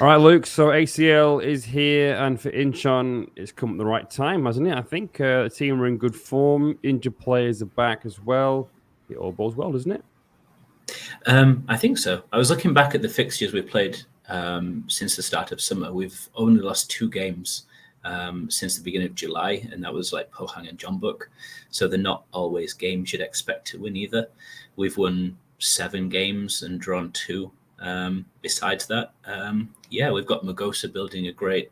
All right, Luke. So ACL is here, and for Incheon, it's come at the right time, hasn't it? I think the team are in good form. Injured players are back as well. It all bodes well, doesn't it? I think so. I was looking back at the fixtures we've played since the start of summer. We've only lost 2 games since the beginning of July, and that was like Pohang and Jeonbuk. So they're not always games you'd expect to win either. We've won 7 games and drawn 2. Besides that, we've got Magosa building a great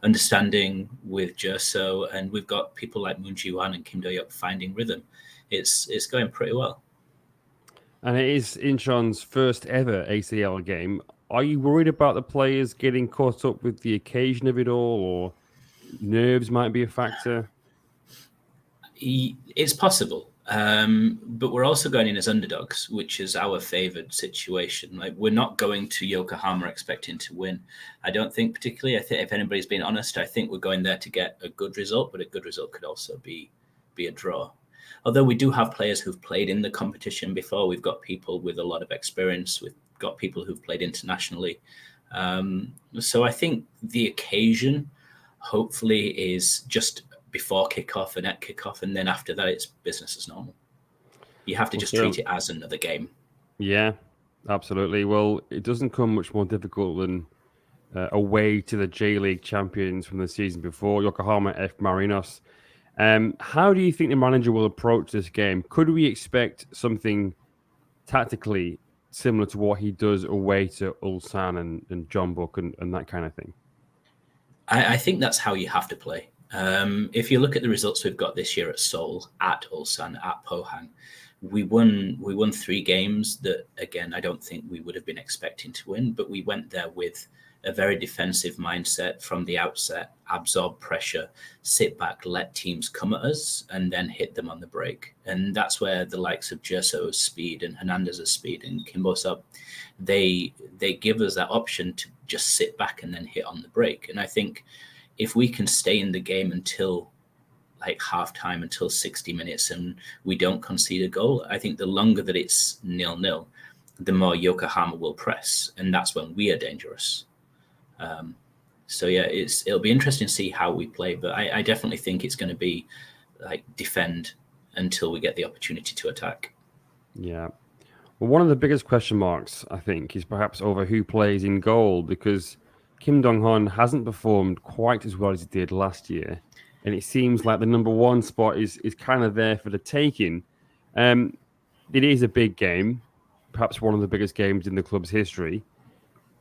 understanding with Jerso, and we've got people like Moon Ji-wan and Kim Do-hyuk finding rhythm. It's going pretty well. And it is Incheon's first ever ACL game. Are you worried about the players getting caught up with the occasion of it all, or nerves might be a factor? It's possible. But we're also going in as underdogs, which is our favoured situation. Like, we're not going to Yokohama expecting to win. I don't think particularly. I think if anybody's being honest, I think we're going there to get a good result, but a good result could also be a draw. Although we do have players who've played in the competition before. We've got people with a lot of experience. We've got people who've played internationally. So I think the occasion, hopefully, is just before kickoff and at kickoff, and then after that, it's business as normal. You have to just treat it as another game. Yeah, absolutely. Well, it doesn't come much more difficult than away to the J.League champions from the season before, Yokohama F Marinos. How do you think the manager will approach this game? Could we expect something tactically similar to what he does away to Ulsan and Jeonbuk and that kind of thing? I think that's how you have to play. If you look at the results we've got this year at Seoul, at Ulsan, at Pohang, we won 3 games that, again, I don't think we would have been expecting to win, but we went there with a very defensive mindset from the outset, absorb pressure, sit back, let teams come at us, and then hit them on the break. And that's where the likes of Jerso's speed and Hernandez's speed and Kim Do-hyuk, they give us that option to just sit back and then hit on the break. And I think if we can stay in the game until like halftime, until 60 minutes, and we don't concede a goal, I think the longer that it's 0-0, the more Yokohama will press, and that's when we are dangerous. It'll be interesting to see how we play, but I definitely think it's going to be like defend until we get the opportunity to attack. Yeah. Well, one of the biggest question marks, I think, is perhaps over who plays in goal, because Kim Dong-hyun hasn't performed quite as well as he did last year, and it seems like the number 1 spot is kind of there for the taking. It is a big game, perhaps one of the biggest games in the club's history.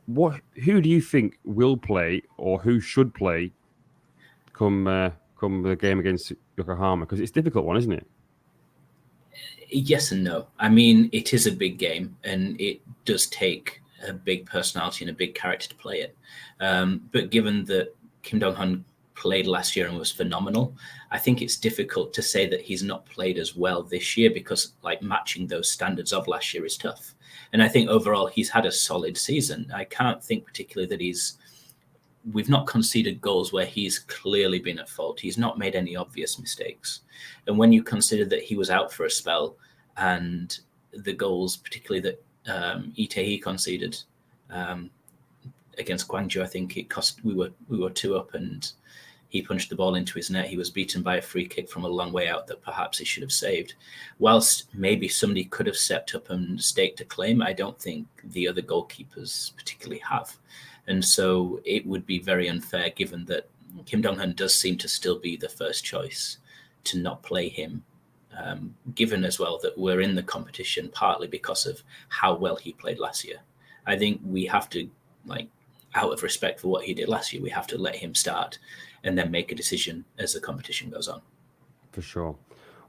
Who do you think will play, or who should play come the game against Yokohama? Because it's a difficult one, isn't it? Yes and no. I mean, it is a big game, and it does take a big personality and a big character to play it. But given that Kim Dong-hyun played last year and was phenomenal, I think it's difficult to say that he's not played as well this year, because like matching those standards of last year is tough. And I think overall he's had a solid season. I can't think particularly that we've not conceded goals where he's clearly been at fault. He's not made any obvious mistakes. And when you consider that he was out for a spell, and the goals, particularly that Itae conceded against Gwangju, I think it cost, we were 2 up, and he punched the ball into his net. He was beaten by a free kick from a long way out that perhaps he should have saved. Whilst maybe somebody could have stepped up and staked a claim, I don't think the other goalkeepers particularly have. And so it would be very unfair, given that Kim Dong-hyun does seem to still be the first choice, to not play him, given as well that we're in the competition partly because of how well he played last year. I think we have to, like, out of respect for what he did last year, we have to let him start and then make a decision as the competition goes on. For sure.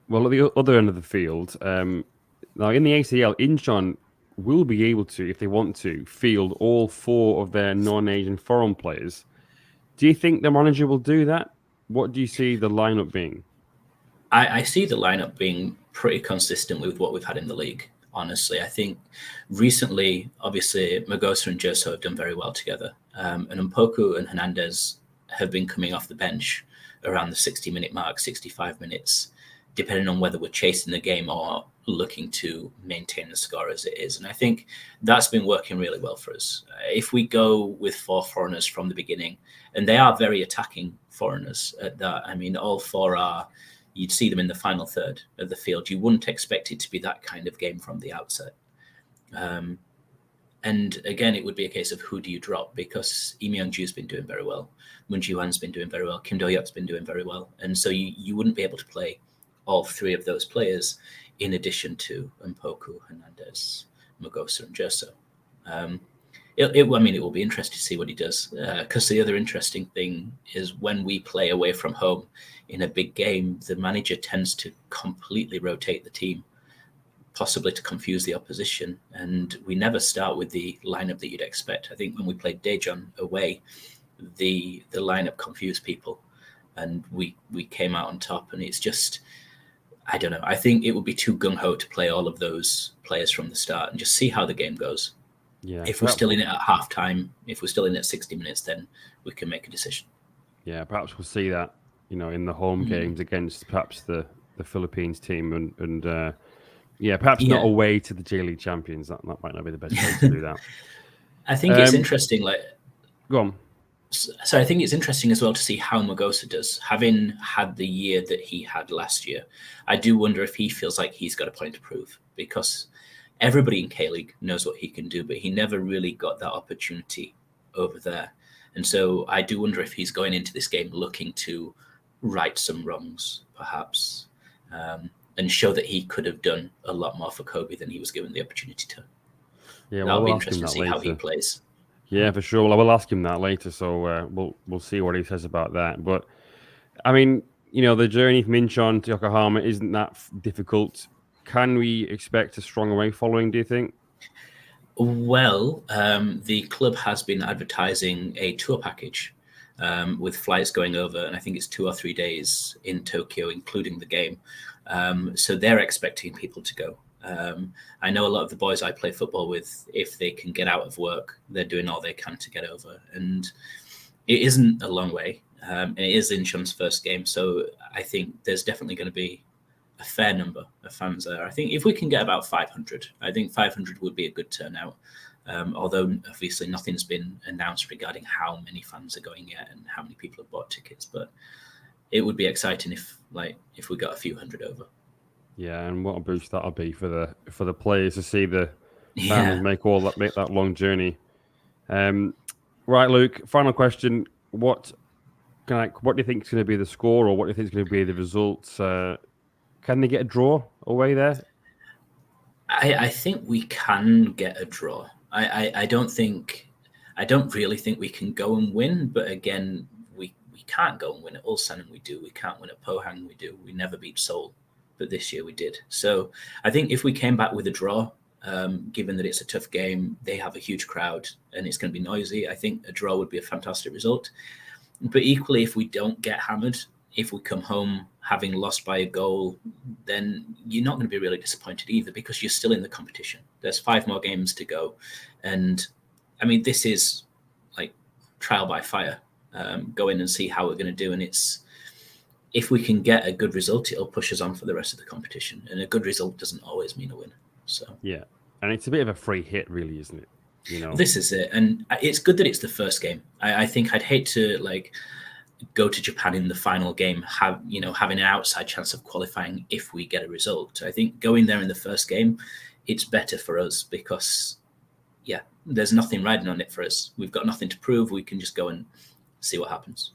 Well, at the other end of the field, now in the ACL, Incheon will be able to, if they want to, field all 4 of their non-Asian foreign players. Do you think the manager will do that? What do you see the lineup being? I see the lineup being pretty consistent with what we've had in the league, honestly. I think recently, obviously, Magosa and Jerso have done very well together. And Mpoku and Hernandez have been coming off the bench around the 60-minute mark, 65 minutes, depending on whether we're chasing the game or looking to maintain the score as it is. And I think that's been working really well for us. If we go with 4 foreigners from the beginning, and they are very attacking foreigners at that, I mean, all 4 are, you'd see them in the final third of the field. You wouldn't expect it to be that kind of game from the outset. And again, it would be a case of who do you drop, because Lee Myung-ju's been doing very well. Moon Ji-hwan's been doing very well. Kim Do-hyuk's been doing very well. And so you wouldn't be able to play all 3 of those players in addition to Mpoku, Hernandez, Magosa, and Jerso. It will be interesting to see what he does, because the other interesting thing is when we play away from home in a big game, the manager tends to completely rotate the team, possibly to confuse the opposition. And we never start with the lineup that you'd expect. I think when we played Daejeon away, the lineup confused people, and we came out on top. And it's just, I don't know. I think it would be too gung-ho to play all of those players from the start and just see how the game goes. Yeah. If we're still in it at halftime, if we're still in it at 60 minutes, then we can make a decision. Yeah, perhaps we'll see that, in the home games against perhaps the Philippines team, and perhaps not away to the J.League champions. That might not be the best way to do that. I think it's interesting. Go on. So I think it's interesting as well to see how Magosa does, having had the year that he had last year. I do wonder if he feels like he's got a point to prove, because everybody in K-League knows what he can do, but he never really got that opportunity over there. And so I do wonder if he's going into this game looking to right some wrongs, perhaps, and show that he could have done a lot more for Kobe than he was given the opportunity to. Yeah, that'll be interesting to see how he plays. Yeah, for sure. Well, I will ask him that later, so we'll see what he says about that. But I mean, the journey from Incheon to Yokohama isn't that difficult. Can we expect a strong away following, do you think? Well, the club has been advertising a tour package with flights going over, and I think it's 2 or 3 days in Tokyo, including the game. So they're expecting people to go. I know a lot of the boys I play football with, if they can get out of work, they're doing all they can to get over. And it isn't a long way. And it is Incheon's first game. So I think there's definitely going to be a fair number of fans there. I think if we can get about 500, I think 500 would be a good turnout. Although obviously nothing's been announced regarding how many fans are going yet and how many people have bought tickets. But it would be exciting if we got a few hundred over. Yeah, and what a boost that'll be for the players to see the fans make that long journey. Right, Luke. Final question: What do you think is going to be the score, or what do you think is going to be the results? Can they get a draw away there? I think we can get a draw. I don't really think we can go and win, but again, we can't go and win at Ulsan, and we do. We can't win at Pohang, we do. We never beat Seoul, but this year we did. So I think if we came back with a draw, given that it's a tough game, they have a huge crowd and it's going to be noisy, I think a draw would be a fantastic result. But equally, if we don't get hammered, if we come home having lost by a goal, then you're not going to be really disappointed either, because you're still in the competition. There's 5 more games to go. And I mean, this is like trial by fire. Go in and see how we're going to do. And if we can get a good result, it'll push us on for the rest of the competition. And a good result doesn't always mean a win. So yeah, and it's a bit of a free hit, really, isn't it? This is it. And it's good that it's the first game. I think I'd hate to go to Japan in the final game, having an outside chance of qualifying if we get a result. I think going there in the first game, it's better for us because, there's nothing riding on it for us. We've got nothing to prove. We can just go and see what happens.